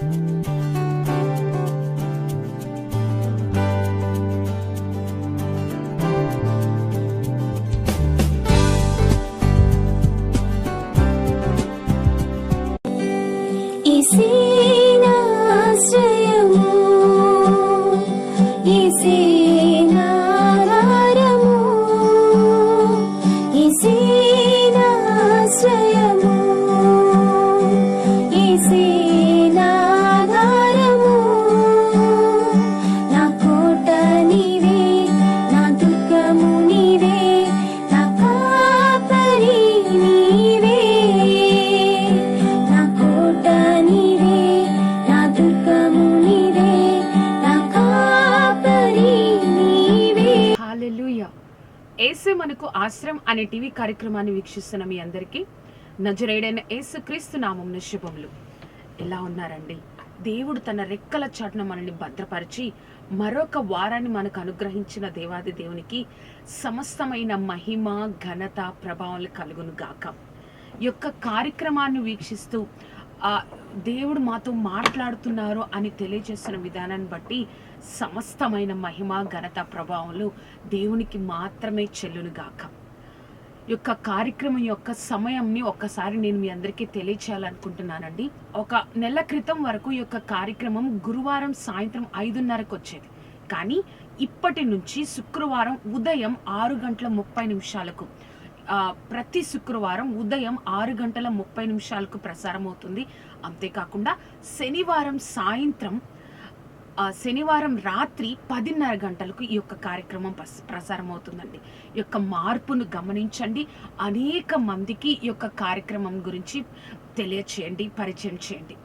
యేసే మనకు ఆశ్రయం అనే టీవీ కార్యక్రమాన్ని వీక్షిస్తున్న మీ అందరికీ నజరేయుడైన యేసుక్రీస్తు నామమున శుభములు. ఎలా ఉన్నారండి? దేవుడు తన రెక్కల చాటున మనల్ని భద్రపరిచి మరొక వారాన్ని మనకు అనుగ్రహించిన దేవాది దేవునికి సమస్తమైన మహిమ, ఘనత, ప్రభావాలు కలుగును గాక. ఈ యొక్క కార్యక్రమాన్ని వీక్షిస్తూ దేవుడు మాతో మాట్లాడుతున్నారు అని తెలియజేస్తున్న విధానాన్ని బట్టి సమస్తమైన మహిమ, ఘనత, ప్రభావాలు దేవునికి మాత్రమే చెల్లును గాక. ఈ యొక్క కార్యక్రమం యొక్క సమయంని ఒక్కసారి నేను మీ అందరికీ తెలియచేయాలనుకుంటున్నానండి. ఒక నెల క్రితం వరకు ఈ యొక్క కార్యక్రమం గురువారం సాయంత్రం 5:30కు వచ్చేది. కానీ ఇప్పటి నుంచి శుక్రవారం ఉదయం 6:30 ప్రతి శుక్రవారం ఉదయం 6:30 ప్రసారం అవుతుంది. అంతేకాకుండా శనివారం రాత్రి 10:30 ఈ యొక్క కార్యక్రమం ప్రసారం అవుతుందండి. ఈ యొక్క మార్పును గమనించండి. అనేక మందికి ఈ యొక్క కార్యక్రమం గురించి తెలియచేయండి, పరిచయం చేయండి.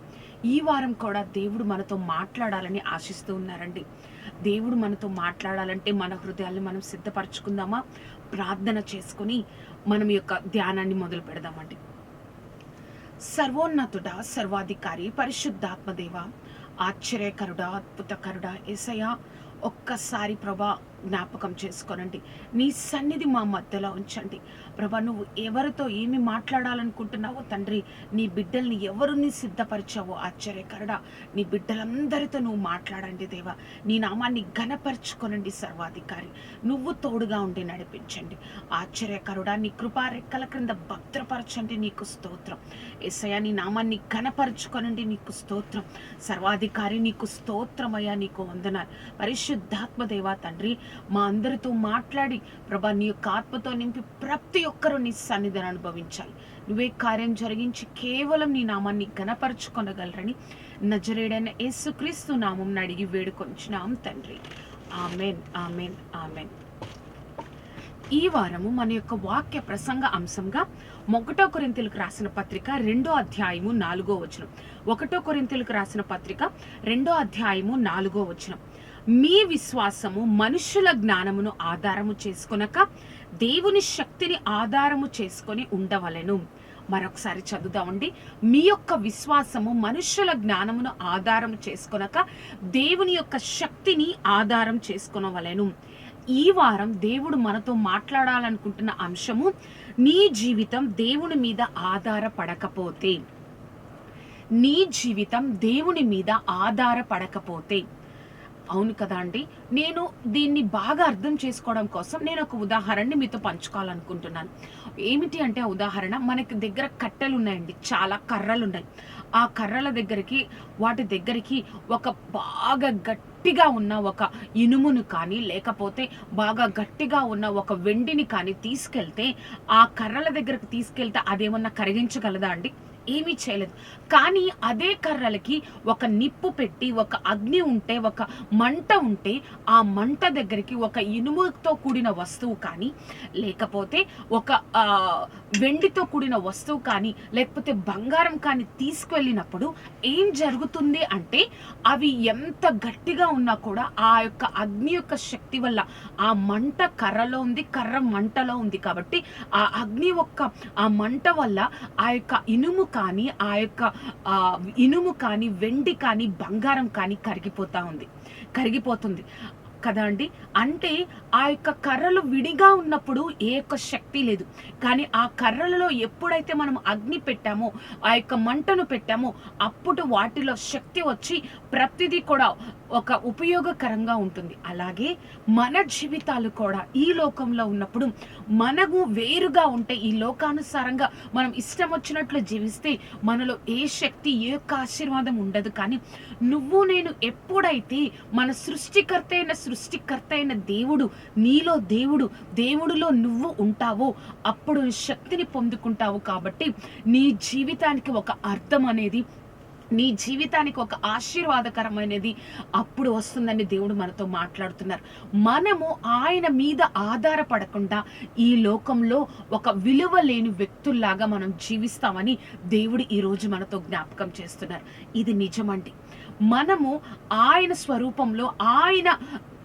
ఈ వారం కూడా దేవుడు మనతో మాట్లాడాలని ఆశిస్తూ ఉన్నారండి. దేవుడు మనతో మాట్లాడాలంటే మన హృదయాన్ని మనం సిద్ధపరచుకుందామా? ప్రార్థన చేసుకుని మనం ఈ యొక్క ధ్యానాన్ని మొదలు పెడదామండి. సర్వోన్నతుడా, సర్వాధికారి, పరిశుద్ధాత్మదేవ, ఆశ్చర్యకరుడా, అద్భుతకరుడా యేసయ్యా, ఒక్కసారి ప్రభా జ్ఞాపకం చేసుకోనండి. నీ సన్నిధి మా మధ్యలో ఉంచండి ప్రభా. నువ్వు ఎవరితో ఏమి మాట్లాడాలనుకుంటున్నావో తండ్రి, నీ బిడ్డల్ని ఎవరిని సిద్ధపరిచావో ఆశ్చర్యకరుడా, నీ బిడ్డలందరితో నువ్వు మాట్లాడండి దేవా. నీ నామాన్ని ఘనపరచుకొనండి సర్వాధికారి. నువ్వు తోడుగా ఉండి నడిపించండి ఆశ్చర్యకరుడా. నీ కృపా రెక్కల క్రింద భద్రపరచండి. నీకు స్తోత్రం యేసయ్యా. నీ నామాన్ని ఘనపరచుకొనండి. నీకు స్తోత్రం సర్వాధికారి. నీకు స్తోత్రమయ్యా, నీకు వందనాలు. పరిశుద్ధాత్మ దేవా తండ్రి, మా అందరితో మాట్లాడి ప్రభా, నీ యొక్క ఆత్మతో నింపి ప్రతి ఒక్కరూ నీ సన్నిధిని అనుభవించాలి. నువ్వే కార్యం జరిగించి కేవలం నీ నామాన్ని ఘనపరచుకొనగలరని నజరేయుడైన యేసుక్రీస్తు నామమున అడిగి వేడుకొంచున్నాం తండ్రి. Amen, amen, amen. ఈ వారము మన యొక్క వాక్య ప్రసంగ అంశంగా 1 కొరింథీయులకు రాసిన పత్రిక 2వ అధ్యాయము 4వ వచనం. 1 కొరింథీయులకు రాసిన పత్రిక 2వ అధ్యాయము 4వ వచనం. మీ విశ్వాసము మనుషుల జ్ఞానమును ఆధారము చేసుకొనక దేవుని శక్తిని ఆధారము చేసుకొని ఉండవలెను. మరొకసారి చదువుదామండి. మీ యొక్క విశ్వాసము మనుషుల జ్ఞానమును ఆధారము చేసుకొనక దేవుని యొక్క శక్తిని ఆధారం చేసుకొనవలెను. ఈ వారం దేవుడు మనతో మాట్లాడాలనుకుంటున్న అంశము, నీ జీవితం దేవుని మీద ఆధారపడకపోతే, నీ జీవితం దేవుని మీద ఆధారపడకపోతే. అవును కదా అండి. నేను దీన్ని బాగా అర్థం చేసుకోవడం కోసం నేను ఒక ఉదాహరణని మీతో పంచుకోవాలనుకుంటున్నాను. ఏమిటి అంటే ఆ ఉదాహరణ, మనకి దగ్గర కట్టెలు ఉన్నాయండి, చాలా కర్రలు ఉన్నాయి. ఆ కర్రల దగ్గరికి, వాటి దగ్గరికి ఒక బాగా గట్టిగా ఉన్న ఒక ఇనుమును కానీ లేకపోతే బాగా గట్టిగా ఉన్న ఒక వెండిని కానీ తీసుకెళ్తే, ఆ కర్రల దగ్గరకు తీసుకెళ్తే అదేమన్నా కరిగించగలదా అండి? ఏమీ చేయలేదు. కానీ అదే కర్రలకి ఒక నిప్పు పెట్టి, ఒక అగ్ని ఉంటే, ఒక మంట ఉంటే, ఆ మంట దగ్గరికి ఒక ఇనుముతో కూడిన వస్తువు కానీ లేకపోతే ఒక వెండితో కూడిన వస్తువు కానీ లేకపోతే బంగారం కానీ తీసుకువెళ్ళినప్పుడు ఏం జరుగుతుంది అంటే, అవి ఎంత గట్టిగా ఉన్నా కూడా ఆ యొక్క అగ్ని యొక్క శక్తి వల్ల ఆ మంట కర్రలో ఉంది, కర్ర మంటలో ఉంది కాబట్టి ఆ అగ్ని ఆ మంట వల్ల ఆ యొక్క ఇనుము కానీ, ఆ యొక్క ఇనుము కానీ, వెండి కానీ, బంగారం కానీ కరిగిపోతుంది. కదా అండి. అంటే ఆ యొక్క కర్రలు విడిగా ఉన్నప్పుడు ఏ యొక్క శక్తి లేదు. కానీ ఆ కర్రలలో ఎప్పుడైతే మనం అగ్ని పెట్టామో, ఆ యొక్క మంటను పెట్టామో, అప్పుడు వాటిలో శక్తి వచ్చి ప్రతిదీ కూడా ఒక ఉపయోగకరంగా ఉంటుంది. అలాగే మన జీవితాలు కూడా ఈ లోకంలో ఉన్నప్పుడు మనము వేరుగా ఉంటే, ఈ లోకానుసారంగా మనం ఇష్టం వచ్చినట్లు జీవిస్తే మనలో ఏ శక్తి, ఏ యొక్క ఆశీర్వాదం ఉండదు. కానీ నువ్వు నేను ఎప్పుడైతే మన సృష్టికర్త అయిన దేవుడు నీలో, దేవుడిలో నువ్వు ఉంటావో అప్పుడు శక్తిని పొందుకుంటావు. కాబట్టి నీ జీవితానికి ఒక అర్థం అనేది, నీ జీవితానికి ఒక ఆశీర్వాదకరమైనది అప్పుడు వస్తుందని దేవుడు మనతో మాట్లాడుతున్నారు. మనము ఆయన మీద ఆధారపడకుండా ఈ లోకంలో ఒక విలువ లేని వ్యక్తుల్లాగా మనం జీవిస్తామని దేవుడు ఈరోజు మనతో జ్ఞాపకం చేస్తున్నారు. ఇది నిజమండి. మనము ఆయన స్వరూపంలో, ఆయన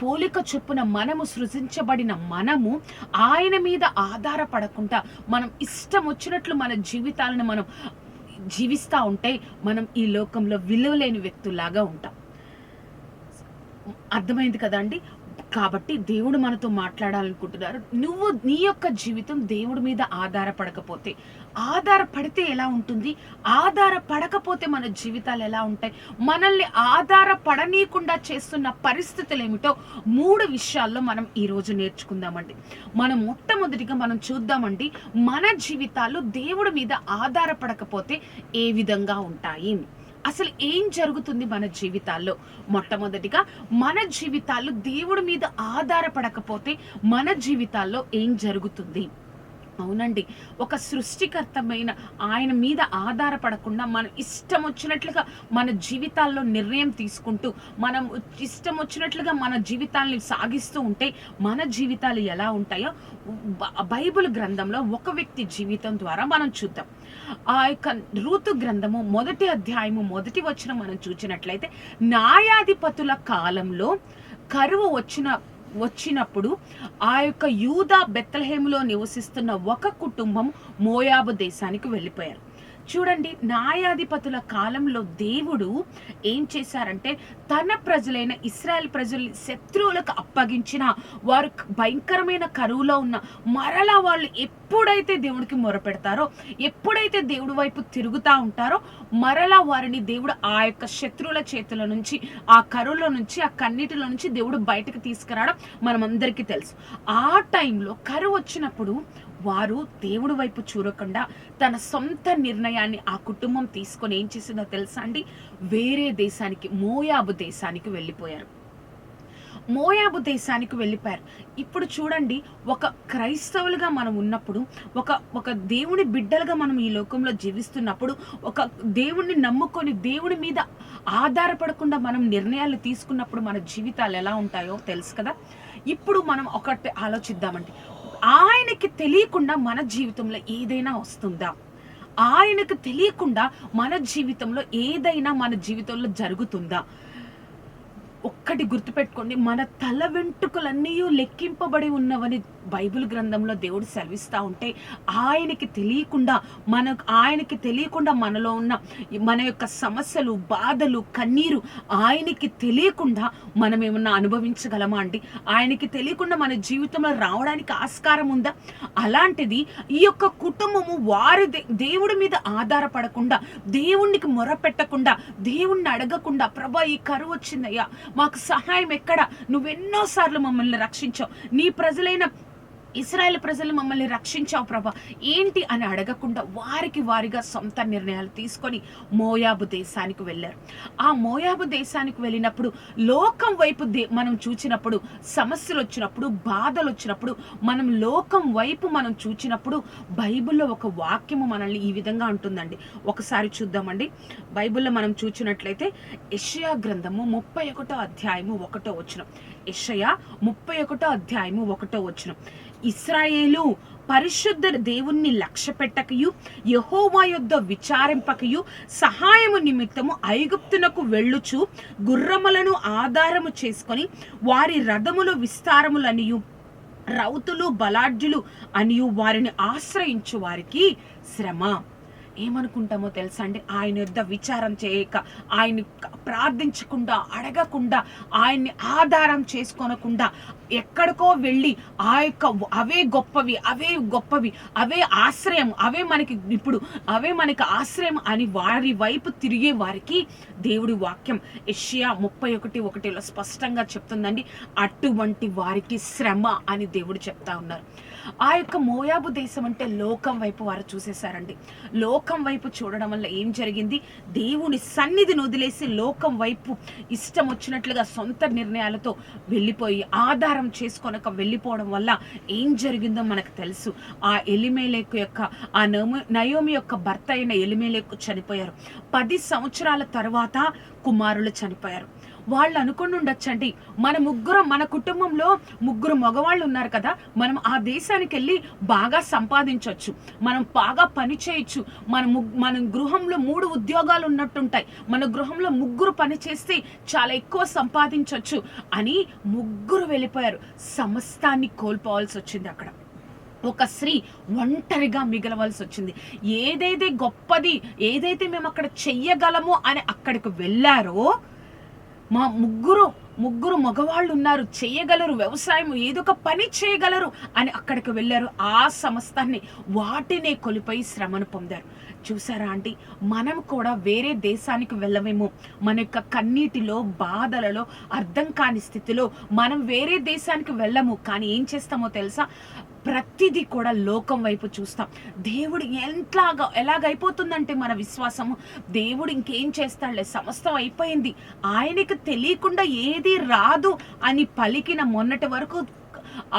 పోలిక చొప్పున మనము సృజించబడిన మనము ఆయన మీద ఆధారపడకుండా మనం ఇష్టం వచ్చినట్లు మన జీవితాలను మనం జీవిస్తూ ఉంటే మనం ఈ లోకంలో విలువలేని వ్యక్తుల్లాగా ఉంటాం. అర్థమైంది కదా అండి. కాబట్టి దేవుడు మనతో మాట్లాడాలనుకుంటున్నారు. నువ్వు నీ యొక్క జీవితం దేవుడి మీద ఆధారపడకపోతే, ఆధారపడితే ఎలా ఉంటుంది, ఆధారపడకపోతే మన జీవితాలు ఎలా ఉంటాయి, మనల్ని ఆధారపడనీయకుండా చేస్తున్న పరిస్థితులు ఏమిటో 3 విషయాల్లో మనం ఈరోజు నేర్చుకుందామండి. మనం మొట్టమొదటిగా మనం చూద్దామండి, మన జీవితాలు దేవుడి మీద ఆధారపడకపోతే ఏ విధంగా ఉంటాయి, అసలు ఏం జరుగుతుంది మన జీవితాల్లో. మొట్టమొదటిగా మన జీవితాల్లో దేవుడి మీద ఆధారపడకపోతే మన జీవితాల్లో ఏం జరుగుతుంది. అవునండి, ఒక సృష్టికర్తమైన ఆయన మీద ఆధారపడకుండా మనం ఇష్టం వచ్చినట్లుగా మన జీవితాల్లో నిర్ణయం తీసుకుంటూ, మనం ఇష్టం వచ్చినట్లుగా మన జీవితాల్ని సాగిస్తూ ఉంటే మన జీవితాలు ఎలా ఉంటాయో బైబిల్ గ్రంథంలో ఒక వ్యక్తి జీవితం ద్వారా మనం చూద్దాం. ఆ యొక్క రూతు గ్రంథము 1వ అధ్యాయము 1వ వచనం మనం చూసినట్లయితే, న్యాయాధిపతుల కాలంలో కరువు వచ్చినప్పుడు ఆ యొక్క యూదా బెత్లెహేములో నివసిస్తున్న ఒక కుటుంబం మోయాబు దేశానికి వెళ్ళిపోయారు. చూడండి, న్యాయాధిపతుల కాలంలో దేవుడు ఏం చేశారంటే, తన ప్రజలైన ఇశ్రాయేల్ ప్రజల్ని శత్రువులకు అప్పగించిన వారు భయంకరమైన కరువులో ఉన్న మరలా వాళ్ళు ఎప్పుడైతే దేవుడికి మొరపెడతారో, ఎప్పుడైతే దేవుడి వైపు తిరుగుతూ ఉంటారో, మరలా వారిని దేవుడు ఆ యొక్క శత్రువుల చేతుల నుంచి, ఆ కరువుల నుంచి, ఆ కన్నీటిలో నుంచి దేవుడు బయటకు తీసుకురావడం మనమందరికీ తెలుసు. ఆ టైంలో కరువు వచ్చినప్పుడు వారు దేవుడి వైపు చూడకుండా తన సొంత నిర్ణయాన్ని ఆ కుటుంబం తీసుకొని ఏం చేసిందో తెలుసా అండి, వేరే దేశానికి, మోయాబు దేశానికి వెళ్ళిపోయారు. ఇప్పుడు చూడండి, ఒక క్రైస్తవులుగా మనం ఉన్నప్పుడు, ఒక దేవుని బిడ్డలుగా మనం ఈ లోకంలో జీవిస్తున్నప్పుడు, ఒక దేవుణ్ణి నమ్ముకొని దేవుని మీద ఆధారపడకుండా మనం నిర్ణయాలు తీసుకున్నప్పుడు మన జీవితాలు ఎలా ఉంటాయో తెలుసు కదా. ఇప్పుడు మనం ఒకటి ఆలోచిద్దామండి, ఆయనకి తెలియకుండా మన జీవితంలో ఏదైనా వస్తుందా? ఆయనకు తెలియకుండా మన జీవితంలో ఏదైనా మన జీవితంలో జరుగుతుందా? ఒక్కటి గుర్తుపెట్టుకోండి, మన తల వెంట్రుకలన్నీ లెక్కింపబడి ఉన్నవని బైబిల్ గ్రంథంలో దేవుడు సెలవిస్తూ ఉంటే, ఆయనకి తెలియకుండా మనలో ఉన్న మన యొక్క సమస్యలు, బాధలు, కన్నీరు ఆయనకి తెలియకుండా మనం ఏమన్నా అనుభవించగలమా అండి? ఆయనకి తెలియకుండా మన జీవితంలో రావడానికి ఆస్కారం ఉందా? అలాంటిది ఈ యొక్క కుటుంబము వారి దేవుడి మీద ఆధారపడకుండా, దేవునికి మొరపెట్టకుండా, దేవుణ్ణి అడగకుండా, ప్రభా ఈ కరువు వచ్చిందయ్యా, మాకు సహాయం ఎక్కడ, నువ్వెన్నోసార్లు మమ్మల్ని రక్షించావు, నీ ప్రజలైన ఇశ్రాయేల్ ప్రజలు మమ్మల్ని రక్షించావు ప్రభా, ఏంటి అని అడగకుండా వారిగా సొంత నిర్ణయాలు తీసుకొని మోయాబు దేశానికి వెళ్ళారు. ఆ మోయాబు దేశానికి వెళ్ళినప్పుడు లోకం వైపు మనం చూచినప్పుడు, సమస్యలు వచ్చినప్పుడు, బాధలు వచ్చినప్పుడు, మనం లోకం వైపు మనం చూచినప్పుడు బైబిల్లో ఒక వాక్యము మనల్ని ఈ విధంగా అంటుందండి. ఒకసారి చూద్దామండి. బైబిల్లో మనం చూచినట్లయితే యెషయా గ్రంథము 31వ అధ్యాయము 1వ వచనం. యెషయా 31వ అధ్యాయము 1వ వచనం. ఇశ్రాయేలు పరిశుద్ధ దేవుణ్ణి లక్ష్య పెట్టకయు, యెహోవా యొద్ద విచారింపకయు, సహాయము నిమిత్తము ఐగుప్తునకు వెళ్ళుచు గుర్రములను ఆధారము చేసుకొని వారి రథములు విస్తారములనియు రౌతులు బలాఢ్యులు అనియు వారిని ఆశ్రయించు వారికి శ్రమ. ఏమనుకుంటామో తెలుసా అండి, ఆయన యొద్ద విచారం చేయక, ఆయన్ని ప్రార్థించకుండా, అడగకుండా, ఆయన్ని ఆధారం చేసుకోనకుండా ఎక్కడికో వెళ్ళి ఆ యొక్క అవే గొప్పవి, అవే ఆశ్రయం, అవే మనకి ఆశ్రయం అని వారి వైపు తిరిగే వారికి దేవుడి వాక్యం యెషయా 31:1 స్పష్టంగా చెప్తుందండి. అటువంటి వారికి శ్రమ అని దేవుడు చెప్తా ఉన్నారు. ఆ యొక్క మోయాబు దేశం అంటే లోకం వైపు వారు చూసేశారండి. లోకం వైపు చూడడం వల్ల ఏం జరిగింది, దేవుని సన్నిధిని వదిలేసి లోకం వైపు ఇష్టం వచ్చినట్లుగా సొంత నిర్ణయాలతో వెళ్ళిపోయి ఆధారం చేసుకొనక వెళ్ళిపోవడం వల్ల ఏం జరిగిందో మనకు తెలుసు. ఆ ఎలిమెలెకు యొక్క ఆ నయోమి యొక్క భర్త అయిన ఎలిమెలెకు చనిపోయారు. 10 సంవత్సరాల తర్వాత కుమారులు చనిపోయారు. వాళ్ళు అనుకుని ఉండొచ్చండి, మన కుటుంబంలో 3 మగవాళ్ళు ఉన్నారు కదా, మనం ఆ దేశానికి వెళ్ళి బాగా సంపాదించవచ్చు, మనం బాగా పని చేయొచ్చు, మన గృహంలో 3 ఉద్యోగాలు ఉన్నట్టుంటాయి, మన గృహంలో 3 పని చేస్తే చాలా ఎక్కువ సంపాదించవచ్చు అని 3 వెళ్ళిపోయారు. సమస్తాన్ని కోల్పోవాల్సి వచ్చింది. అక్కడ ఒక స్త్రీ ఒంటరిగా మిగలవలసి వచ్చింది. ఏదైతే గొప్పది, ఏదైతే మేము అక్కడ చెయ్యగలము అని అక్కడికి వెళ్ళారో, మా ముగ్గురు మగవాళ్ళు ఉన్నారు, చేయగలరు, వ్యవసాయం ఏదో ఒక పని చేయగలరు అని అక్కడికి వెళ్ళారు. ఆ సమస్తాన్ని వాటినే కొలిపోయి శ్రమను పొందారు. చూసారా ఆంటీ, మనం కూడా వేరే దేశానికి వెళ్ళవేమో, మన యొక్క కన్నీటిలో, బాధలలో, అర్థం కాని స్థితిలో మనం వేరే దేశానికి వెళ్ళము. కానీ ఏం చేస్తామో తెలుసా, ప్రతిదీ కూడా లోకం వైపు చూస్తాం. దేవుడు ఎలాగైపోతుందంటే మన విశ్వాసము, దేవుడు ఇంకేం చేస్తాడులే, సమస్తం అయిపోయింది, ఆయనకు తెలియకుండా ఏది రాదు అని పలికిన మొన్నటి వరకు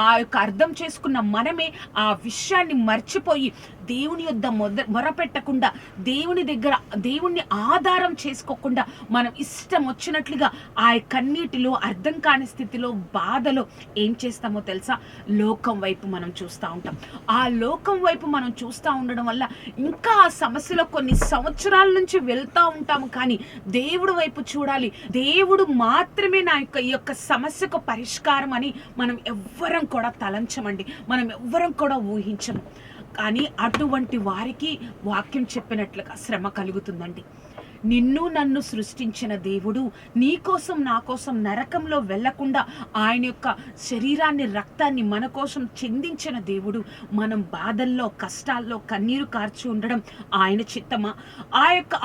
ఆ యొక్క అర్థం చేసుకున్న మనమే ఆ విషయాన్ని మర్చిపోయి దేవుని యొద్ద మొరపెట్టకుండా, దేవుణ్ణి ఆధారం చేసుకోకుండా మనం ఇష్టం వచ్చినట్లుగా ఆ కన్నీటిలో, అర్థం కాని స్థితిలో, బాధలో ఏం చేస్తామో తెలుసా, లోకం వైపు మనం చూస్తూ ఉంటాం. ఆ లోకం వైపు మనం చూస్తూ ఉండడం వల్ల ఇంకా ఆ సమస్యలో కొన్ని సంవత్సరాల నుంచి వెళ్తూ ఉంటాము. కానీ దేవుడు వైపు చూడాలి, దేవుడు మాత్రమే ఈ యొక్క సమస్యకు పరిష్కారం అని మనం ఎవ్వరం కూడా తలంచమండి, మనం ఎవ్వరం కూడా ఊహించము. కానీ అటువంటి వారికి వాక్యం చెప్పినట్లుగా శ్రమ కలుగుతుందండి. నిన్ను నన్ను సృష్టించిన దేవుడు నీ కోసం, నా కోసం నరకంలో వెళ్లకుండా ఆయన యొక్క శరీరాన్ని, రక్తాన్ని మన కోసం చెందించిన దేవుడు మనం బాధల్లో, కష్టాల్లో కన్నీరు కార్చి ఉండడం ఆయన చిత్తమా?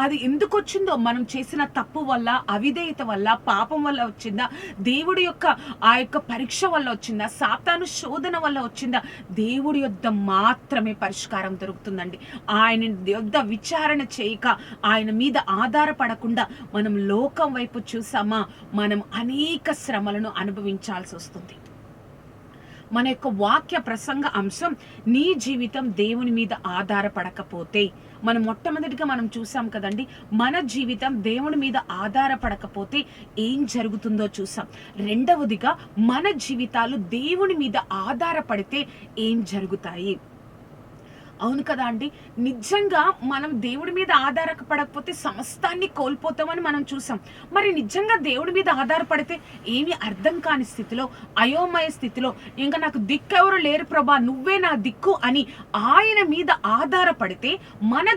అది ఎందుకు వచ్చిందో, మనం చేసిన తప్పు వల్ల, అవిధేయత వల్ల, పాపం వల్ల వచ్చిందా, దేవుడి యొక్క ఆ యొక్క పరీక్ష వల్ల వచ్చిందా, సాతాను శోధన వల్ల వచ్చిందా? దేవుడి యొద్ద మాత్రమే పరిష్కారం దొరుకుతుందండి. ఆయన యొద్ద విచారణ చేయక, ఆయన మీద ఆధారపడకుండా మనం లోకం వైపు చూసామా, మనం అనేక శ్రమలను అనుభవించాల్సి వస్తుంది. మన యొక్క వాక్య ప్రసంగ అంశం, నీ జీవితం దేవుని మీద ఆధారపడకపోతే, మొట్టమొదటిగా మనం చూసాం కదండి, మన జీవితం దేవుని మీద ఆధారపడకపోతే ఏం జరుగుతుందో చూసాం. రెండవదిగా, మన జీవితాలు దేవుని మీద ఆధారపడితే ఏం జరుగుతాయి. అవును కదా అండి, నిజంగా మనం దేవుడి మీద ఆధారపడకపోతే సమస్తాన్ని కోల్పోతామని మనం చూసాం. మరి నిజంగా దేవుడి మీద ఆధారపడితే ఏమి అర్థం కాని స్థితిలో, అయోమయ స్థితిలో, ఇంకా నాకు దిక్కెవరు లేరు ప్రభా, నువ్వే నా దిక్కు అని ఆయన మీద ఆధారపడితే మన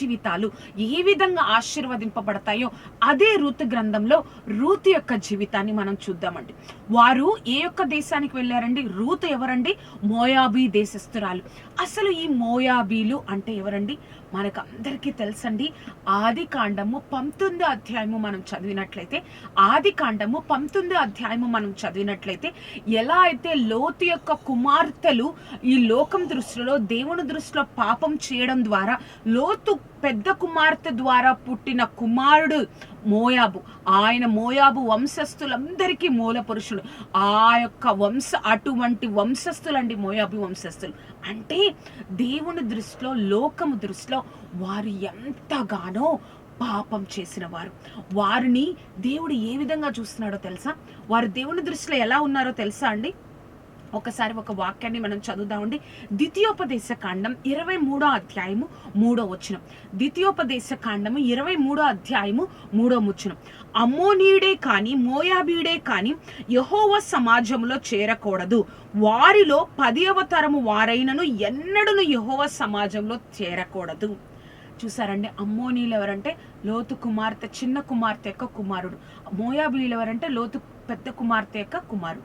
జీవితాలు ఏ విధంగా ఆశీర్వదింపబడతాయో అదే రూతు గ్రంథంలో రూతు యొక్క జీవితాన్ని మనం చూద్దామండి. వారు ఏ యొక్క దేశానికి వెళ్ళారండి? రూతు ఎవరండి? మోయాబీ దేశస్తురాలు. అసలు ఈ మోయాబీలు అంటే ఎవరండి? మనకు అందరికీ తెలుసండి. ఆదికాండము 19వ అధ్యాయము మనం చదివినట్లయితే ఎలా అయితే లోతు యొక్క కుమార్తెలు ఈ లోకం దృష్టిలో, దేవుని దృష్టిలో పాపం చేయడం ద్వారా లోతు పెద్ద కుమార్తె ద్వారా పుట్టిన కుమారుడు మోయాబు వంశస్థులందరికీ మూల పురుషుడు. అటువంటి వంశస్థులండి మోయాబు వంశస్థులు. అంటే దేవుని దృష్టిలో, లోకము దృష్టిలో వారు ఎంతగానో పాపం చేసిన వారిని దేవుడు ఏ విధంగా చూస్తున్నాడో తెలుసా? వారు దేవుని దృష్టిలో ఎలా ఉన్నారో తెలుసా అండి? ఒకసారి ఒక వాక్యాన్ని మనం చదువుదామండి. ద్వితీయోపదేశ కాండం 23వ అధ్యాయము 3వ వచనం. ద్వితీయోపదేశ కాండము 23వ అధ్యాయము 3వ వచనం. అమ్మోనీయుడే కాని, మోయాబీయుడే కాని యెహోవా సమాజంలో చేరకూడదు, వారిలో 10వ తరము వారైనను ఎన్నడూను యెహోవా సమాజంలో చేరకూడదు. చూసారండి. అమ్మోనీలు ఎవరంటే లోతు కుమార్తె చిన్న కుమార్తె యొక్క కుమారుడు. మోయాబీలు ఎవరంటే లోతు పెద్ద కుమార్తె యొక్క కుమారుడు.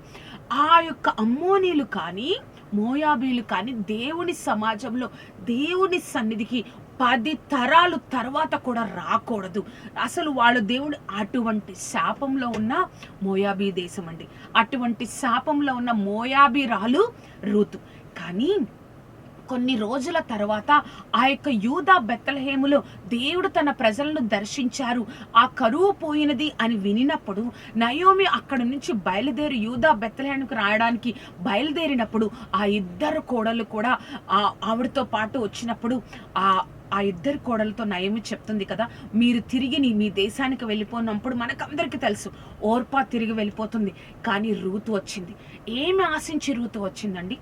ఆ యొక్క అమ్మోనీలు కానీ మోయాబీలు కానీ దేవుని సమాజంలో దేవుని సన్నిధికి 10 తరాలు తర్వాత కూడా రాకూడదు. అసలు వాళ్ళు దేవుడు అటువంటి శాపంలో ఉన్న మోయాబీ దేశం అండి. అటువంటి శాపంలో ఉన్న మోయాబీరాలు రూతు. కానీ కొన్ని రోజుల తర్వాత ఆ యొక్క యూదా బెత్లెహేములో దేవుడు తన ప్రజలను దర్శించారు, ఆ కరువు పోయినది అని వినినప్పుడు నయోమి అక్కడ నుంచి బయలుదేరి యూదా బెత్లెహేముకు రావడానికి బయలుదేరినప్పుడు ఆ ఇద్దరు కోడలు కూడా ఆవిడతో పాటు వచ్చినప్పుడు ఆ ఇద్దరు కోడలతో నయోమి చెప్తుంది కదా, మీరు తిరిగి మీ దేశానికి వెళ్ళిపోయినప్పుడు మనకందరికీ తెలుసు ఓర్పా తిరిగి వెళ్ళిపోతుంది. కానీ రూతు వచ్చింది. ఏమి ఆశించి రూతు వచ్చిందండి?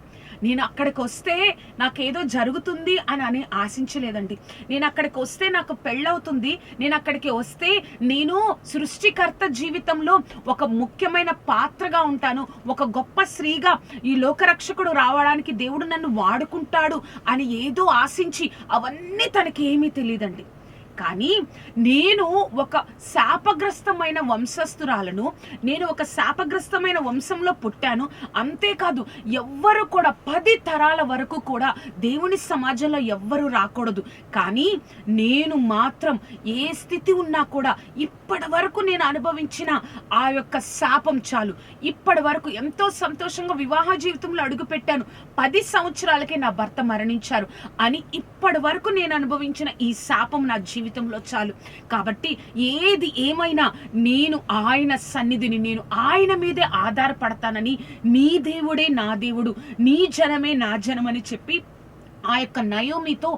నేను అక్కడికి వస్తే నాకేదో జరుగుతుంది అని ఆశించలేదండి. నేను అక్కడికి వస్తే నాకు పెళ్ళవుతుంది, నేను అక్కడికి వస్తే నేను సృష్టికర్త జీవితంలో ఒక ముఖ్యమైన పాత్రగా ఉంటాను, ఒక గొప్ప స్త్రీగా ఈ లోకరక్షకుడు రావడానికి దేవుడు నన్ను వాడుకుంటాడు అని ఏదో ఆశించి, అవన్నీ తనకి ఏమీ తెలియదండి. కానీ నేను ఒక శాపగ్రస్తమైన వంశస్థురాలను, నేను ఒక శాపగ్రస్తమైన వంశంలో పుట్టాను. అంతేకాదు ఎవ్వరు కూడా 10 తరాల వరకు కూడా దేవుని సమాజంలో ఎవ్వరు రాకూడదు. కానీ నేను మాత్రం ఏ స్థితి ఉన్నా కూడా ఇప్పటి వరకు నేను అనుభవించిన ఆ యొక్క శాపం చాలు. ఇప్పటి వరకు ఎంతో సంతోషంగా వివాహ జీవితంలో అడుగుపెట్టాను, 10 సంవత్సరాలకే నా భర్త మరణించారు అని ఇప్పటి వరకు నేను అనుభవించిన ఈ శాపం నా జీవితంలో చాలు. కాబట్టి ఏది ఏమైనా నేను ఆయన సన్నిధిని, నేను ఆయన మీదే ఆధారపడతానని, నీ దేవుడే నా దేవుడు, నీ జనమే నా జనమని చెప్పి ఆ యొక్క నయోమితో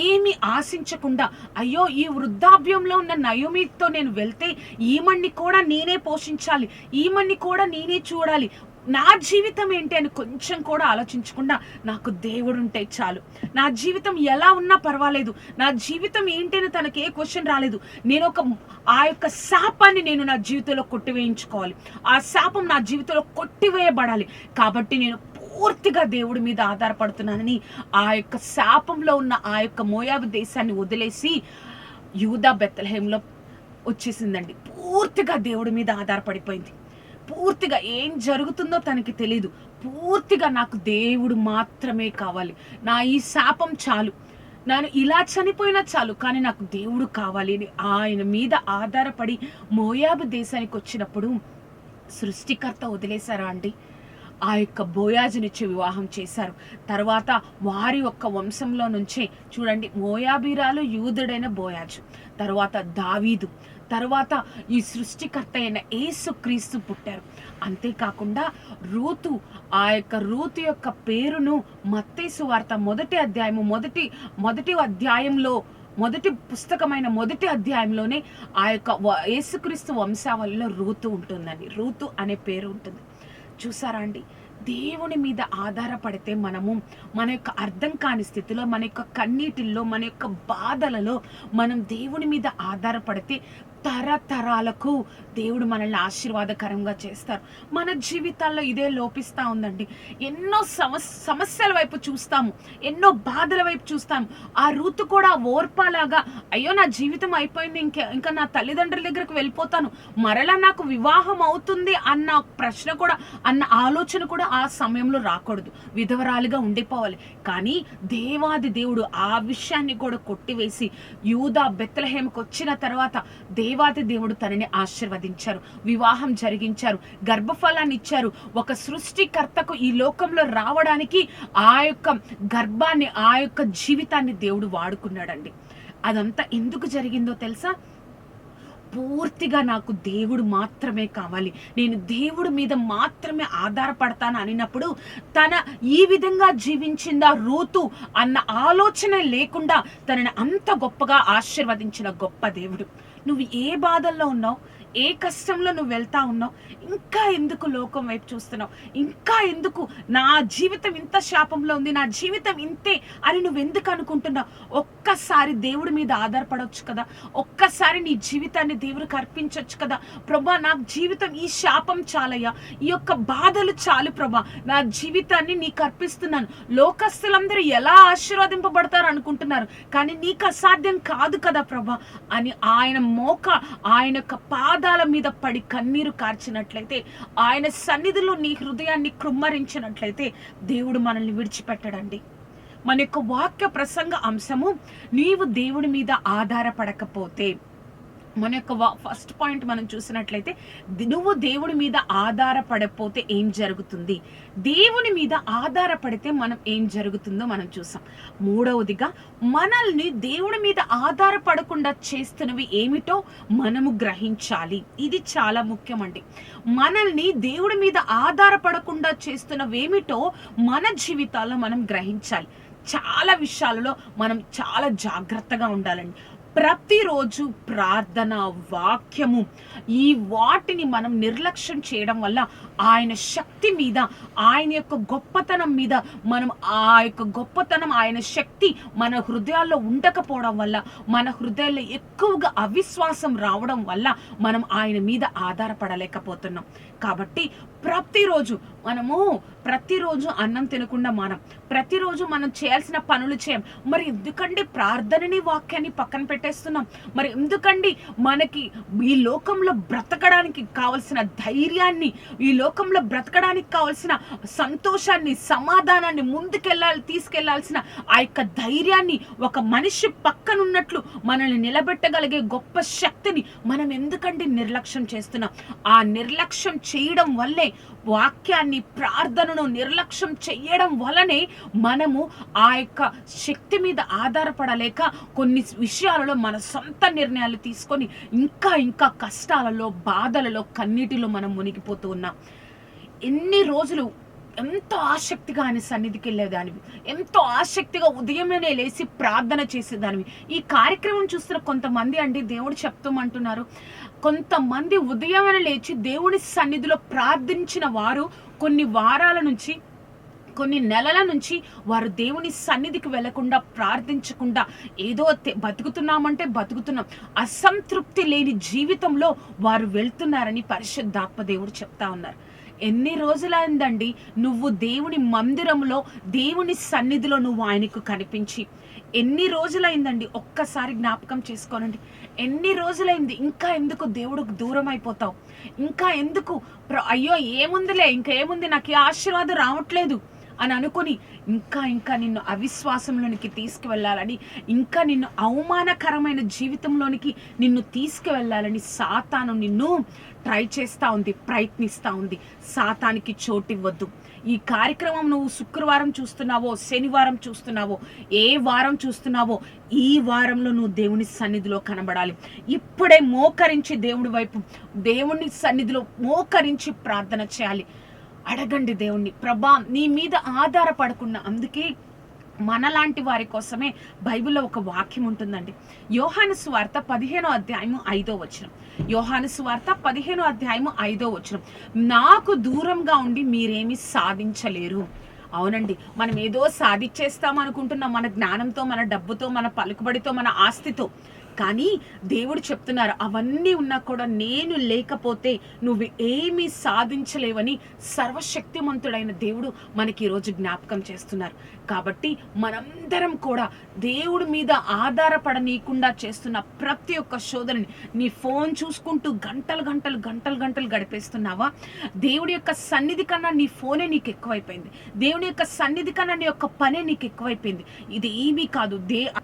ఏమి ఆశించకుండా, అయ్యో ఈ వృద్ధాప్యంలో ఉన్న నయోమితో నేను వెళ్తే ఈమెని కూడా నేనే పోషించాలి, ఈమెని కూడా నేనే చూడాలి, నా జీవితం ఏంటి అని కొంచెం కూడా ఆలోచించకుండా నాకు దేవుడు ఉంటే చాలు, నా జీవితం ఎలా ఉన్నా పర్వాలేదు, నా జీవితం ఏంటి అని తనకి ఏ క్వశ్చన్ రాలేదు. నేను ఆ యొక్క శాపాన్ని నేను నా జీవితంలో కొట్టివేయించుకోవాలి, ఆ శాపం నా జీవితంలో కొట్టివేయబడాలి. కాబట్టి నేను పూర్తిగా దేవుడి మీద ఆధారపడుతున్నానని ఆ యొక్క శాపంలో ఉన్న ఆ యొక్క మోయాబు దేశాన్ని వదిలేసి యూదా బెత్లెహేములో వచ్చేసిందండి. పూర్తిగా దేవుడి మీద ఆధారపడిపోయింది. పూర్తిగా ఏం జరుగుతుందో తనకి తెలీదు. పూర్తిగా నాకు దేవుడు మాత్రమే కావాలి, నా ఈ శాపం చాలు, నేను ఇలా చనిపోయినా చాలు, కానీ నాకు దేవుడు కావాలి అని ఆయన మీద ఆధారపడి మోయాబు దేశానికి వచ్చినప్పుడు సృష్టికర్త వదిలేశారా అండి? ఆ యొక్క బోయాజునిచ్చి వివాహం చేశారు. తర్వాత వారి యొక్క వంశంలో నుంచే చూడండి, మోయాబీరాలు యూదుడైన బోయాజు, తర్వాత దావీదు, తర్వాత ఈ సృష్టికర్త అయిన యేసుక్రీస్తు పుట్టారు. అంతేకాకుండా రూతు, ఆ యొక్క రూతు యొక్క పేరును మత్తయి సువార్త మొదటి అధ్యాయంలో మొదటి పుస్తకమైన మొదటి అధ్యాయంలోనే ఆ యొక్క యేసుక్రీస్తు వంశావళిలో రూతు ఉంటుందండి. రూతు అనే పేరు ఉంటుంది. చూసారా అండి? దేవుని మీద ఆధారపడితే మనము మన యొక్క అర్థం కాని స్థితిలో, మన యొక్క కన్నీటిల్లో, మన యొక్క బాధలలో మనం దేవుని మీద ఆధారపడితే తరతరాలకు దేవుడు మనల్ని ఆశీర్వాదకరంగా చేస్తారు. మన జీవితాల్లో ఇదే లోపిస్తూ ఉందండి. ఎన్నో సమస్యల వైపు చూస్తాము, ఎన్నో బాధల వైపు చూస్తాము. ఆ రూతు కూడా ఓర్పాలాగా, అయ్యో నా జీవితం అయిపోయింది, ఇంకా నా తల్లిదండ్రుల దగ్గరకు వెళ్ళిపోతాను, మరలా నాకు వివాహం అవుతుంది అన్న ప్రశ్న కూడా, అన్న ఆలోచన కూడా ఆ సమయంలో రాకూడదు. విధవరాలుగా ఉండిపోవాలి. కానీ దేవాది దేవుడు ఆ విషయాన్ని కూడా కొట్టివేసి యూదా బెత్లెహేముకు వచ్చిన తర్వాత దేవాది దేవుడు తనని ఆశీర్వదించారు, వివాహం జరిగించారు, గర్భఫలాన్ని ఇచ్చారు. ఒక సృష్టికర్తకు ఈ లోకంలో రావడానికి ఆ యొక్క గర్భాన్ని, ఆ యొక్క జీవితాన్ని దేవుడు వాడుకున్నాడండి. అదంతా ఎందుకు జరిగిందో తెలుసా? పూర్తిగా నాకు దేవుడు మాత్రమే కావాలి, నేను దేవుడి మీద మాత్రమే ఆధారపడతాను అనినప్పుడు తన ఈ విధంగా జీవించిందా రూతు అన్న ఆలోచన లేకుండా తనని అంత గొప్పగా ఆశీర్వదించిన గొప్ప దేవుడు. నువ్వు ఏ బాధల్లో ఉన్నావు, ఏ కష్టంలో నువ్వు వెళ్తా ఉన్నావు, ఇంకా ఎందుకు లోకం వైపు చూస్తున్నావు, ఇంకా ఎందుకు నా జీవితం ఇంత శాపంలో ఉంది, నా జీవితం ఇంతే అని నువ్వు ఎందుకు అనుకుంటున్నావు? ఒక్కసారి దేవుడి మీద ఆధారపడవచ్చు కదా, ఒక్కసారి నీ జీవితాన్ని దేవుడికి అర్పించవచ్చు కదా. ప్రభా, నా జీవితం ఈ శాపం చాలయ్యా, ఈ యొక్క బాధలు చాలు ప్రభా, నా జీవితాన్ని నీకు అర్పిస్తున్నాను. లోకస్తులందరూ ఎలా ఆశీర్వదింపబడతారు అనుకుంటున్నారు, కానీ నీకు అసాధ్యం కాదు కదా ప్రభా అని ఆయన యొక్క పాదాల మీద పడి కన్నీరు కార్చినట్లయితే, ఆయన సన్నిధిలో నీ హృదయాన్ని కృమ్మరించినట్లయితే దేవుడు మనల్ని విడిచిపెట్టడండి. మన యొక్క వాక్య ప్రసంగ అంశము, నీవు దేవుడి మీద ఆధారపడకపోతే, మన యొక్క ఫస్ట్ పాయింట్ మనం చూసినట్లయితే, నువ్వు దేవుడి మీద ఆధారపడకపోతే ఏం జరుగుతుంది, దేవుని మీద ఆధారపడితే మనం ఏం జరుగుతుందో మనం చూసాం. మూడవదిగా, మనల్ని దేవుడి మీద ఆధారపడకుండా చేస్తున్నవి ఏమిటో మనము గ్రహించాలి. ఇది చాలా ముఖ్యమండి. మనల్ని దేవుడి మీద ఆధారపడకుండా చేస్తున్నవేమిటో మన జీవితాల్లో మనం గ్రహించాలి. చాలా విషయాలలో మనం చాలా జాగ్రత్తగా ఉండాలండి. ప్రతిరోజు ప్రార్థన, వాక్యము, ఈ వాటిని మనం నిర్లక్ష్యం చేయడం వల్ల ఆయన శక్తి మీద, ఆయన యొక్క గొప్పతనం మీద మనం ఆయన శక్తి మన హృదయాల్లో ఉండకపోవడం వల్ల, మన హృదయాల్లో ఎక్కువగా అవిశ్వాసం రావడం వల్ల మనం ఆయన మీద ఆధారపడలేకపోతున్నాం. కాబట్టి ప్రతిరోజు అన్నం తినకుండా ప్రతిరోజు మనం చేయాల్సిన పనులు చేయం. మరి ఎందుకండి ప్రార్థనని, వాక్యాన్ని పక్కన పెట్టేస్తున్నాం? మరి ఎందుకండి మనకి ఈ లోకంలో బ్రతకడానికి కావలసిన ధైర్యాన్ని, ఈ లోకంలో బ్రతకడానికి కావలసిన సంతోషాన్ని, సమాధానాన్ని, తీసుకెళ్లాల్సిన ఆ యొక్క ధైర్యాన్ని, ఒక మనిషి పక్కనున్నట్లు మనల్ని నిలబెట్టగలిగే గొప్ప శక్తిని మనం ఎందుకండి నిర్లక్ష్యం చేస్తున్నాం? ఆ నిర్లక్ష్యం చేయడం వల్లే, వాక్యాన్ని, ప్రార్థనను నిర్లక్ష్యం చేయడం వల్లనే మనము ఆ యొక్క శక్తి మీద ఆధారపడలేక కొన్ని విషయాలలో మన సొంత నిర్ణయాలు తీసుకొని ఇంకా కష్టాలలో, బాధలలో, కన్నీటిలో మనం మునిగిపోతూ ఉన్నాం. ఎన్ని రోజులు ఎంతో ఆసక్తిగా ఆయన సన్నిధికి వెళ్ళేదానివి, ఎంతో ఆసక్తిగా ఉదయమే లేచి ప్రార్థన చేసేదానివి. ఈ కార్యక్రమం చూస్తున్న కొంతమంది అండి, దేవుడు చెప్తామంటున్నారు, కొంతమంది ఉదయమే లేచి దేవుని సన్నిధిలో ప్రార్థించిన వారు కొన్ని వారాల నుంచి, కొన్ని నెలల నుంచి వారు దేవుని సన్నిధికి వెళ్లకుండా, ప్రార్థించకుండా, ఏదో బతుకుతున్నామంటే బతుకుతున్నాం, అసంతృప్తి లేని జీవితంలో వారు వెళ్తున్నారని పరిశుద్ధాత్మ దేవుడు చెప్తా ఉన్నారు. ఎన్ని రోజులైందండి నువ్వు దేవుని మందిరంలో, దేవుని సన్నిధిలో నువ్వు ఆయనకు కనిపించి? ఎన్ని రోజులైందండి? ఒక్కసారి జ్ఞాపకం చేసుకోనండి. ఎన్ని రోజులైంది? ఇంకా ఎందుకు దేవుడికి దూరం అయిపోతావు? ఇంకా ఎందుకు అయ్యో ఏముందిలే, ఇంకా ఏముంది, నాకు ఈ ఆశీర్వాదం రావట్లేదు అని అనుకుని ఇంకా నిన్ను అవిశ్వాసంలోనికి తీసుకువెళ్ళాలని, ఇంకా నిన్ను అవమానకరమైన జీవితంలోనికి నిన్ను తీసుకువెళ్ళాలని సాతాను నిన్ను ట్రై చేస్తూ ఉంది, ప్రయత్నిస్తూ ఉంది. సాతానికి చోటివ్వద్దు. ఈ కార్యక్రమం నువ్వు శుక్రవారం చూస్తున్నావో, శనివారం చూస్తున్నావో, ఏ వారం చూస్తున్నావో, ఈ వారంలో నువ్వు దేవుని సన్నిధిలో కనబడాలి. ఇప్పుడే మోకరించి దేవుని సన్నిధిలో మోకరించి ప్రార్థన చేయాలి. అడగండి దేవుణ్ణి, ప్రభా నీ మీద ఆధారపడకుండా. అందుకే మనలాంటి వారి కోసమే బైబిల్లో ఒక వాక్యం ఉంటుందండి. యోహాను సువార్త 15వ అధ్యాయము 5వ వచనం. యోహాను సువార్త 15వ అధ్యాయము 5వ వచనం. నాకు దూరంగా ఉండి మీరేమీ సాధించలేరు. అవునండి, మనం ఏదో సాధించేస్తాం అనుకుంటున్నాం, మన జ్ఞానంతో, మన డబ్బుతో, మన పలుకుబడితో, మన ఆస్తితో. కానీ దేవుడు చెప్తున్నారు, అవన్నీ ఉన్నా కూడా నేను లేకపోతే నువ్వు ఏమీ సాధించలేవని సర్వశక్తిమంతుడైన దేవుడు మనకి ఈరోజు జ్ఞాపకం చేస్తున్నారు. కాబట్టి మనందరం కూడా దేవుడి మీద ఆధారపడనీయకుండా చేస్తున్న ప్రతి ఒక్క శోధనని, నీ ఫోన్ చూసుకుంటూ గంటలు గడిపేస్తున్నావా? దేవుడి యొక్క సన్నిధి కన్నా నీ ఫోనే నీకు ఎక్కువైపోయింది. దేవుడి యొక్క సన్నిధి కన్నా నీ యొక్క పనే నీకు ఎక్కువైపోయింది. ఇది ఏమీ కాదు.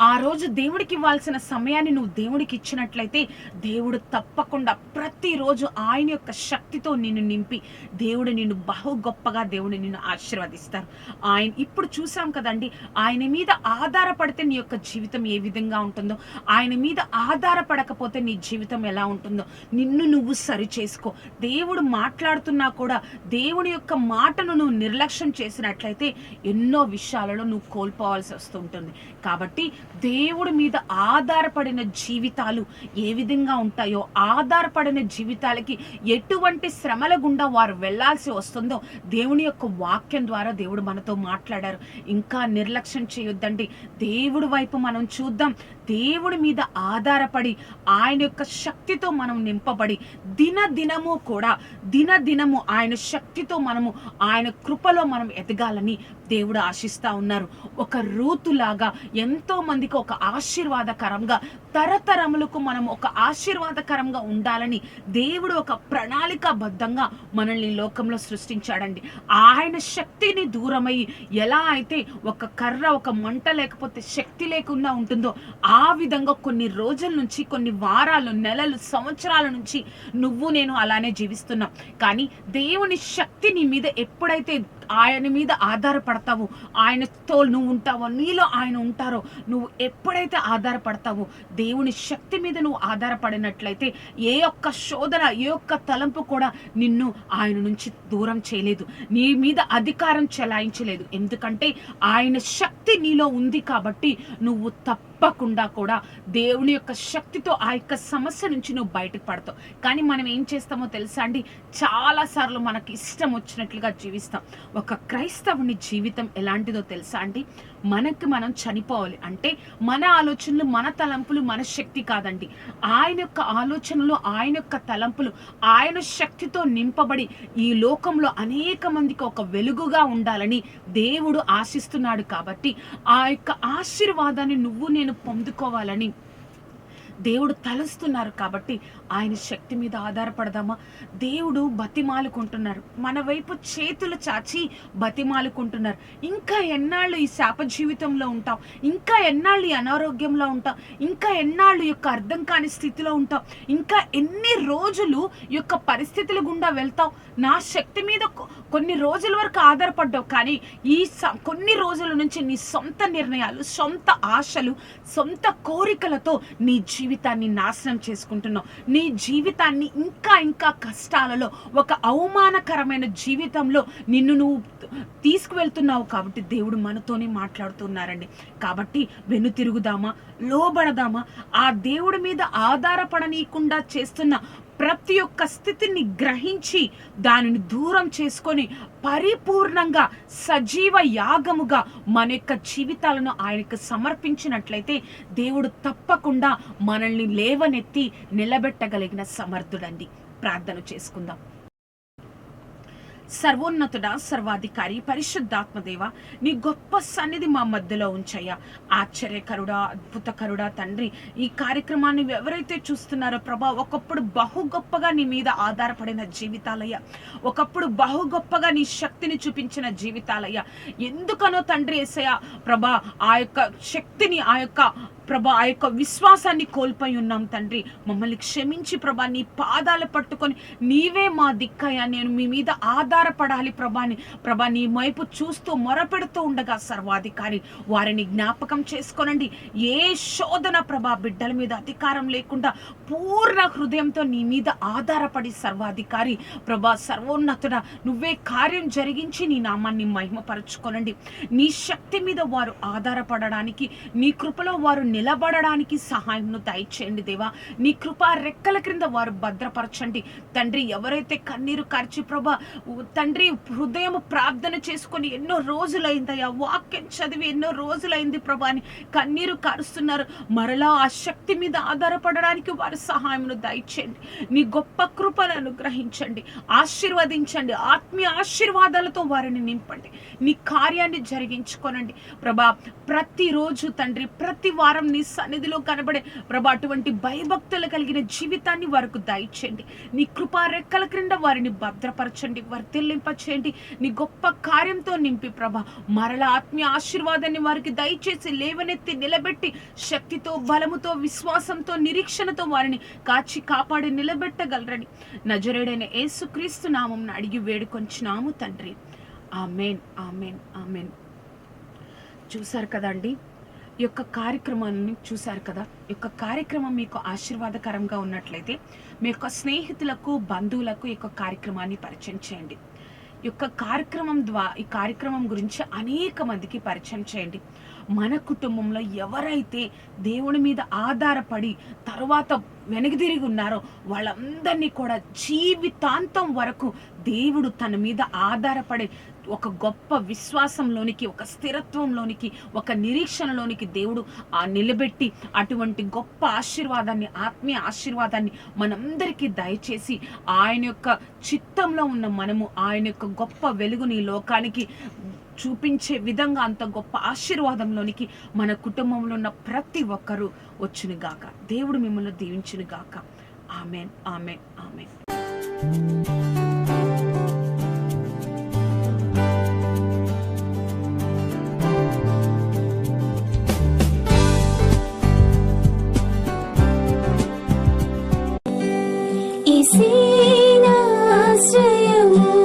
ఆ రోజు దేవుడికి ఇవ్వాల్సిన సమయాన్ని నువ్వు దేవుడికి ఇచ్చినట్లయితే దేవుడు తప్పకుండా ప్రతిరోజు ఆయన యొక్క శక్తితో నిన్ను నింపి దేవుడు నిన్ను బహు గొప్పగా దేవుడు నిన్ను ఆశీర్వదిస్తారు. ఆయన ఇప్పుడు చూసాం కదండి, ఆయన మీద ఆధారపడితే నీ యొక్క జీవితం ఏ విధంగా ఉంటుందో, ఆయన మీద ఆధారపడకపోతే నీ జీవితం ఎలా ఉంటుందో నిన్ను నువ్వు సరి చేసుకో. దేవుడు మాట్లాడుతున్నా కూడా దేవుని యొక్క మాటను నువ్వు నిర్లక్ష్యం చేసినట్లయితే ఎన్నో విషయాలలో నువ్వు కోల్పోవాల్సి వస్తుంటుంది. కాబట్టి దేవుడి మీద ఆధారపడిన జీవితాలు ఏ విధంగా ఉంటాయో, ఆధారపడిన జీవితాలకి ఎటువంటి శ్రమల గుండా వారు వెళ్ళాల్సి వస్తుందో దేవుని యొక్క వాక్యం ద్వారా దేవుడు మనతో మాట్లాడారు. ఇంకా నిర్లక్ష్యం చేయొద్దండి. దేవుడి వైపు మనం చూద్దాం. దేవుడి మీద ఆధారపడి ఆయన యొక్క శక్తితో మనం నింపబడి దినదినము ఆయన శక్తితో మనము ఆయన కృపలో మనం ఎదగాలని దేవుడు ఆశిస్తా ఉన్నారు. ఒక రూతులాగా ఎంతో మందికి ఒక ఆశీర్వాదకరంగా, తరతరములకు మనం ఒక ఆశీర్వాదకరంగా ఉండాలని దేవుడు ఒక ప్రణాళికాబద్ధంగా మనల్ని లోకంలో సృష్టించాడండి. ఆయన శక్తిని దూరమై ఎలా అయితే ఒక కర్ర ఒక మంట లేకపోతే శక్తి లేకుండా ఉంటుందో ఆ విధంగా కొన్ని రోజుల నుంచి, కొన్ని వారాలు, నెలలు, సంవత్సరాల నుంచి నువ్వు నేను అలానే జీవిస్తున్నాం. కానీ దేవుని శక్తి నీ మీద ఎప్పుడైతే ఆయన మీద ఆధారపడతావో, ఆయనతో నువ్వు ఉంటావో, నీలో ఆయన ఉంటారో, నువ్వు ఎప్పుడైతే ఆధారపడతావో, దేవుని శక్తి మీద నువ్వు ఆధారపడినట్లయితే ఏ ఒక్క శోధన, ఏ ఒక్క తలంపు కూడా నిన్ను ఆయన నుంచి దూరం చేయలేదు, నీ మీద అధికారం చెలాయించలేదు. ఎందుకంటే ఆయన శక్తి నీలో ఉంది కాబట్టి నువ్వు తప్పకుండా కూడా దేవుని యొక్క శక్తితో ఆ యొక్క సమస్య నుంచి నువ్వు బయటకు పడతావు. కానీ మనం ఏం చేస్తామో తెలుసా అండి, చాలాసార్లు మనకి ఇష్టం వచ్చినట్లుగా జీవిస్తాం. ఒక క్రైస్తవుని జీవితం ఎలాంటిదో తెలుసా అండి, మనకి మనం చనిపోవాలి అంటే మన ఆలోచనలు, మన తలంపులు, మన శక్తి కాదండి. ఆయన యొక్క ఆలోచనలు, ఆయన యొక్క తలంపులు, ఆయన శక్తితో నింపబడి ఈ లోకంలో అనేక మందికి ఒక వెలుగుగా ఉండాలని దేవుడు ఆశిస్తున్నాడు. కాబట్టి ఆ యొక్క ఆశీర్వాదాన్ని నువ్వు నేను పొందుకోవాలని దేవుడు తలుస్తున్నారు. కాబట్టి ఆయన శక్తి మీద ఆధారపడదామా? దేవుడు బతిమాలుకుంటున్నారు, మన వైపు చేతులు చాచి బతిమాలుకుంటున్నారు. ఇంకా ఎన్నాళ్ళు ఈ శాప జీవితంలో ఉంటావు? ఇంకా ఎన్నాళ్ళు ఈ అనారోగ్యంలో ఉంటావు? ఇంకా ఎన్నాళ్ళు యొక్క అర్థం కాని స్థితిలో ఉంటావు? ఇంకా ఎన్ని రోజులు యొక్క పరిస్థితుల గుండా వెళ్తావు? నా శక్తి మీద కొన్ని రోజుల వరకు ఆధారపడ్డావు, కానీ ఈ కొన్ని రోజుల నుంచి నీ సొంత నిర్ణయాలు, సొంత ఆశలు, సొంత కోరికలతో నీ జీవితాన్ని నాశనం చేసుకుంటున్నావు. నీ జీవితాన్ని ఇంకా కష్టాలలో, ఒక అవమానకరమైన జీవితంలో నిన్ను నువ్వు తీసుకువెళ్తున్నావు. కాబట్టి దేవుడు మనతోనే మాట్లాడుతున్నారండి. కాబట్టి వెనుతిరుగుదామా? లోబడదామా? ఆ దేవుడి మీద ఆధారపడనీయకుండా చేస్తున్న ప్రతి ఒక్క స్థితిని గ్రహించి దానిని దూరం చేసుకొని పరిపూర్ణంగా సజీవ యాగముగా మన యొక్క జీవితాలను ఆయనకు సమర్పించినట్లయితే దేవుడు తప్పకుండా మనల్ని లేవనెత్తి నిలబెట్టగలిగిన సమర్థుడండి. ప్రార్థన చేసుకుందాం. సర్వోన్నతుడా, సర్వాధికారి, పరిశుద్ధాత్మదేవ, నీ గొప్ప సన్నిధి మా మధ్యలో ఉంచయ్యా. ఆశ్చర్యకరుడా, అద్భుతకరుడా తండ్రి, ఈ కార్యక్రమాన్ని ఎవరైతే చూస్తున్నారో ప్రభా, ఒకప్పుడు బహు గొప్పగా నీ మీద ఆధారపడిన జీవితాలయ్యా, ఒకప్పుడు బహు గొప్పగా నీ శక్తిని చూపించిన జీవితాలయ్యా, ఎందుకనో తండ్రి యేసయ్యా ప్రభా ఆ యొక్క శక్తిని, ఆ యొక్క విశ్వాసాన్ని కోల్పోయి ఉన్నాం తండ్రి. మమ్మల్ని క్షమించి ప్రభా, నీ పాదాలు పట్టుకొని నీవే మా దిక్కయ్యా, నేను మీ మీద ఆధారపడాలి ప్రభా నీ వైపు చూస్తూ మొరపెడుతూ ఉండగా సర్వాధికారి వారిని జ్ఞాపకం చేసుకోనండి. ఏ శోధన ప్రభా బిడ్డల మీద అధికారం లేకుండా పూర్ణ హృదయంతో నీ మీద ఆధారపడి సర్వాధికారి ప్రభా, సర్వోన్నతుడా, నువ్వే కార్యం జరిగించి నీ నామాన్ని మహిమపరచుకోనండి. నీ శక్తి మీద వారు ఆధారపడడానికి, నీ కృపలో వారు నిలబడడానికి సహాయంను దయచేయండి దేవా. నీ కృపా రెక్కల క్రింద వారు భద్రపరచండి తండ్రి. ఎవరైతే కన్నీరు కార్చి ప్రభా తండ్రి హృదయం ప్రార్థన చేసుకొని ఎన్నో రోజులైందయ్యా, వాక్యం చదివి ఎన్నో రోజులైంది ప్రభా అని కన్నీరు కారుస్తున్నారు, మరలా ఆ శక్తి మీద ఆధారపడడానికి వారి సహాయంను దయచేయండి. నీ గొప్ప కృపను అనుగ్రహించండి, ఆశీర్వదించండి, ఆత్మీయ ఆశీర్వాదాలతో వారిని నింపండి, నీ కార్యాన్ని జరిగించుకోనండి ప్రభా. ప్రతిరోజు తండ్రి, ప్రతి వారం నీ సన్నిధిలో కనబడే ప్రభా అటువంటి భయభక్తులు కలిగిన జీవితాన్ని వారికి దయచేయండి. నీ కృపా రెక్కల క్రింద వారిని భద్రపరచండి, వర్తిల్లింపచేయండి. నీ గొప్ప కార్యంతో నింపి ప్రభా మరలా ఆత్మీయ ఆశీర్వాదాన్ని వారికి దయచేసి లేవనెత్తి నిలబెట్టి శక్తితో, బలముతో, విశ్వాసంతో, నిరీక్షణతో వారిని కాచి కాపాడి నిలబెట్టగలరని నజరేయుడైన యేసుక్రీస్తు నామమున అడిగి వేడుకొంచున్నాము తండ్రి. ఆమేన్, ఆమేన్, ఆమేన్. చూశారు కదండి, ఈ యొక్క కార్యక్రమాన్ని చూశారు కదా. ఈ యొక్క కార్యక్రమం మీకు ఆశీర్వాదకరంగా ఉన్నట్లయితే మీ యొక్క స్నేహితులకు, బంధువులకు ఈ యొక్క కార్యక్రమాన్ని పరిచయం చేయండి. ఈ యొక్క కార్యక్రమం ఈ కార్యక్రమం గురించి అనేక మందికి పరిచయం చేయండి. మన కుటుంబంలో ఎవరైతే దేవుని మీద ఆధారపడి తర్వాత వెనక్కి తిరిగి ఉన్నారో వాళ్ళందరినీ కూడా జీవితాంతం వరకు దేవుడు తన మీద ఆధారపడే ఒక గొప్ప విశ్వాసంలోనికి, ఒక స్థిరత్వంలోనికి, ఒక నిరీక్షణలోనికి దేవుడు నిలబెట్టి అటువంటి గొప్ప ఆశీర్వాదాన్ని, ఆత్మీయ ఆశీర్వాదాన్ని మనందరికీ దయచేసి ఆయన యొక్క చిత్తంలో ఉన్న మనము ఆయన యొక్క గొప్ప వెలుగుని లోకానికి చూపించే విధంగా అంత గొప్ప ఆశీర్వాదంలోనికి మన కుటుంబంలో ఉన్న ప్రతి ఒక్కరూ వచ్చును గాక. దేవుడు మిమ్మల్ని దీవించును గాక. Amen, amen, amen. ఈసీనాశ్రయము